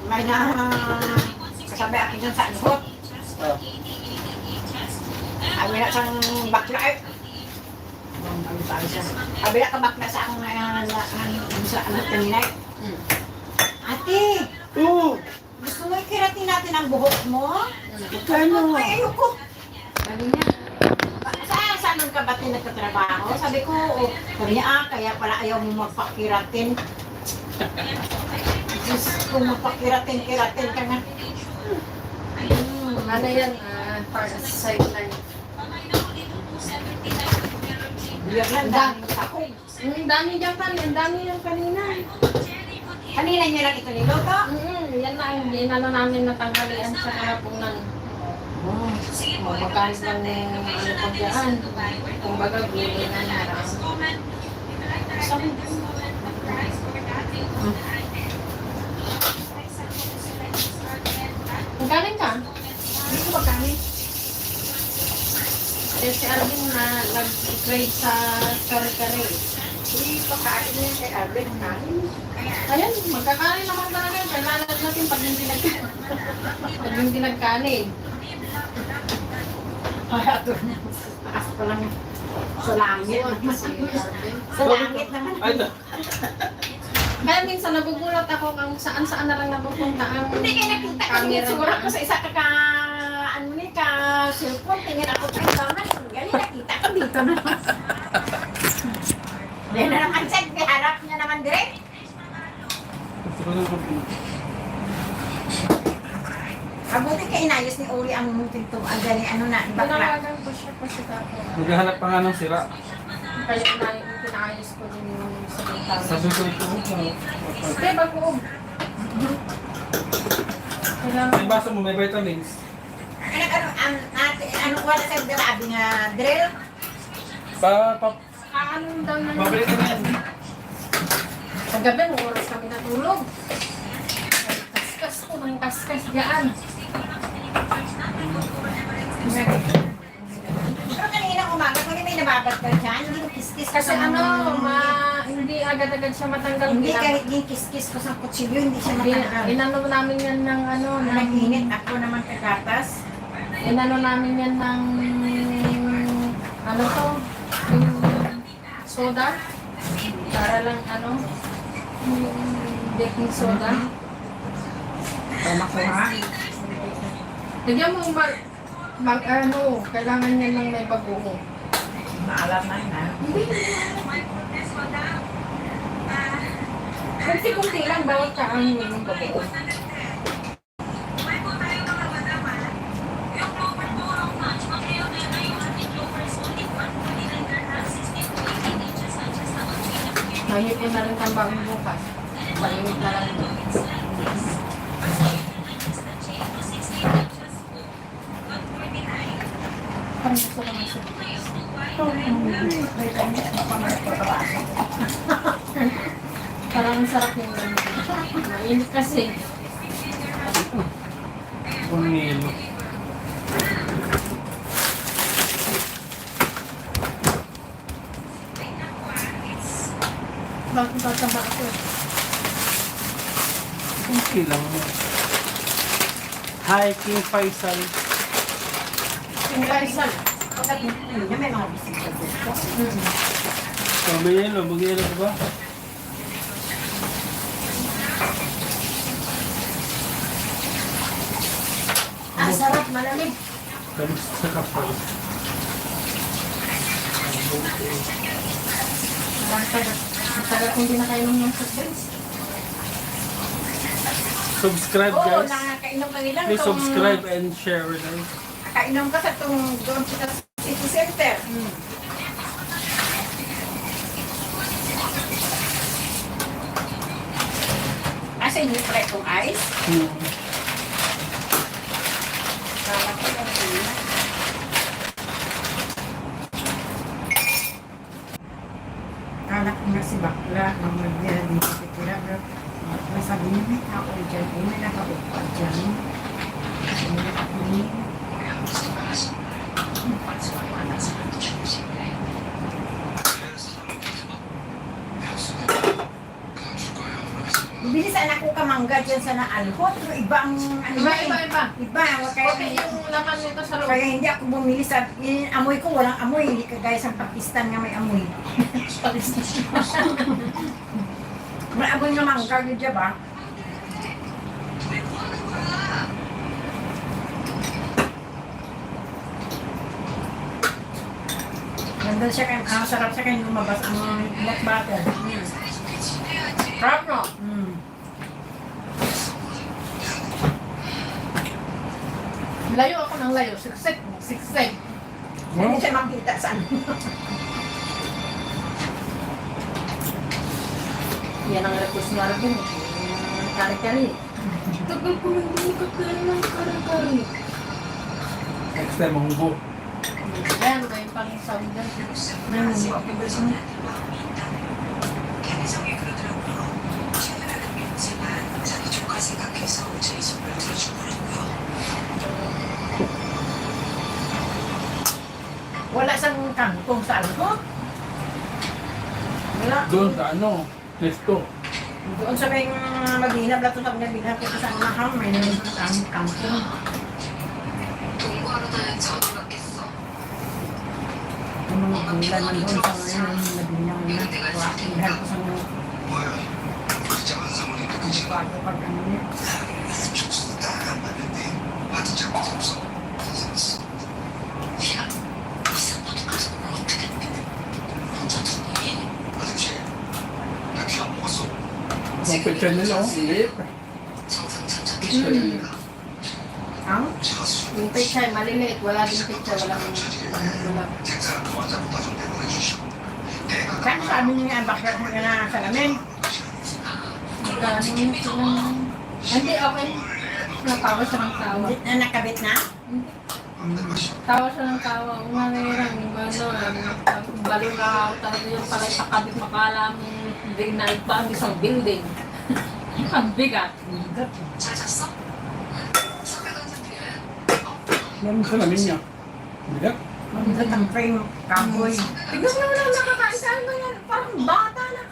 may na kasabi akin dyan sa anhot. Oh. Sabi na siyang bakla eh. Sabi na ka bakla sa akong sa anhot kanina eh. Ate! Oo! Gusto mo ikiratin natin ang buhok mo? Kano? Ay, ayoko. Sabi niya, Saan ka ba't nagkatrabaho? Sabi ko, kaya pala ayaw mo magpakiratin. Diyos, kung magpakiratin-kiratin ka nga. ano yan, para sa sideline. Biyag lang, dami takong. Ang dami dyan pa, ang dami yung kanina. Kanina niyo lang ito niloto? Yan na, hindi na namin natanggalian sa karapunan. Magkakalit lang ng ano pag yan. Kung baga, bili na narang. Sabi Galing ka? hindi ko magkami. Eh, si Alvin na nag-grade sa kare-kare. Hindi pa kain niya kay Arvin ang namin. Ayun, magkakanin naman talaga. Kailangan natin pag hindi pag hindi nagkanin. Kaya ito, taas pa lang sa langit. Sa langit naman. Ay, na. Kaya minsan nagugulat ako kung saan-saan na lang napupunta ang Hindi kayo nakita kasi siguro ako sa isa ka ano ni ka cellphone, tingin ako sa ibangan. Galing nakita ko dito na. Hindi na naman siya, harap niya naman direct. Mabuti ka inayos ni Uri ang pinto. Ang galing ano na, bakla. Pinawagan ko siya kasi ako. Maghahanap pa nga ng sira. Kaya pinaayos ko din yung sa bintana. Sabi ko ito. Kaya bago. May baso mo, may vitamins. Ano wala sa grabe nga drill? Ano daw na Pabalik na yan. sa gabi, nung oras kami natulog. Kaskas ko ng kaskas dyan. Pero kanina umaga, kung may nababad ka dyan, hindi mo kiskis Kasi hindi agad-agad siya matanggal. Hindi kahit yung kiskis ko sa kutsilyo, hindi siya matanggal. Inano namin yan ng Nag-init ako naman kagatas. inano namin yan ng ano to, yung soda. Para lang yung baking soda. Tama ko ha? Lagyan mo kailangan niya lang may bagoong. Maalaman na. Hindi. Kunti-kunti lang bawat kaan yung bagoong. Mahirap ko na rin ang bagong bukas. Malimit na lang ito. Parang gusto ko ng surprise. Parang ang sarap yung ganun. Mainit kasi. Bumilo. Bakit tataba ako? Okay lang. Hi, King Faisal. Yung kaisal. Pagkat niya may mga bisita dito. Mag-yelo ka ba? Ang sarap, malamig. Kamusta sa kapal? Matagal kong dinakainom ng soft drinks. Subscribe Oo, guys. nakakainom ka nila. Please subscribe and share with us. Nakainom ka sa itong doon sa city center. Asa inyo pala itong ice? Kala ko lang yun. Kala ko nga si Bakla, ang magdala dito sa tira. Masabi niya, may tao dyan. May nakaupa dyan. May nakakunin. Bili sa anak ko kamangga dyan sa naalhot. Pero iba ang ano Iba, eh. iba, iba. Iba. Kaya, Okay yung laman nito sa loob. kaya hindi ako bumili sa... Yung amoy ko, walang amoy. Hindi kagaya sa Pakistan nga may amoy. May amoy nga mangga yun dyan ba? Ganda siya kan, sarap siya kan lumabas ang black butter. Sarap no? Mm. Layo ako ng layo. Siksik. Siksik. Hindi siya makita saan. Yan ang request nga rin. Kari-kari. Tagal ko nang bumikot ng kari-kari. Next time, manggo. Ayan, may pang-sound dyan. Wala sang kangkong sa alhot. Wala. Doon sa ano, nesto. Doon sa may maghinap lang ito sa mga binap ko sa mahal, may naman sa kangkong. 동거하러 다니는 전우였겠어. Yung mga gula man doon sa ngayon, nabinang na. Dahil ko sa mga 뭐야? 그자만 사모님 그지? bago pag ano niya. 죽수도 딱안 맞는데 와도 자꾸 없어. 야, 무슨 너도 가서 그걸 어떻게 혼자 두니? 아저씨, 나 귀 안 먹었어. Ang picture nila, oh. Liit. 정상천천히 Mm. Ang? 제가 술 Yung picture, maliliit. Wala din picture. Wala. 택사랑 그 환자부터 좀 내보내주시고 내가 Saan sabi niya nga, bakit mo na salamin? Magkano yun silang... Hindi, okay. Natawa siya ng tawa. Hindi na nakabit na? Tawa siya ng tawa. Ang nangyayang yung ano, balo na ako talaga yung pala pakabit makala mong big night pa ang isang building. Ang bigat. 잘 잤어? 선배한테 드려요? Meron sa lamin niya. Bigat. Maganda ang frame, kaboy. Tignan mo naman nakakain sa ano yan. Parang bata na.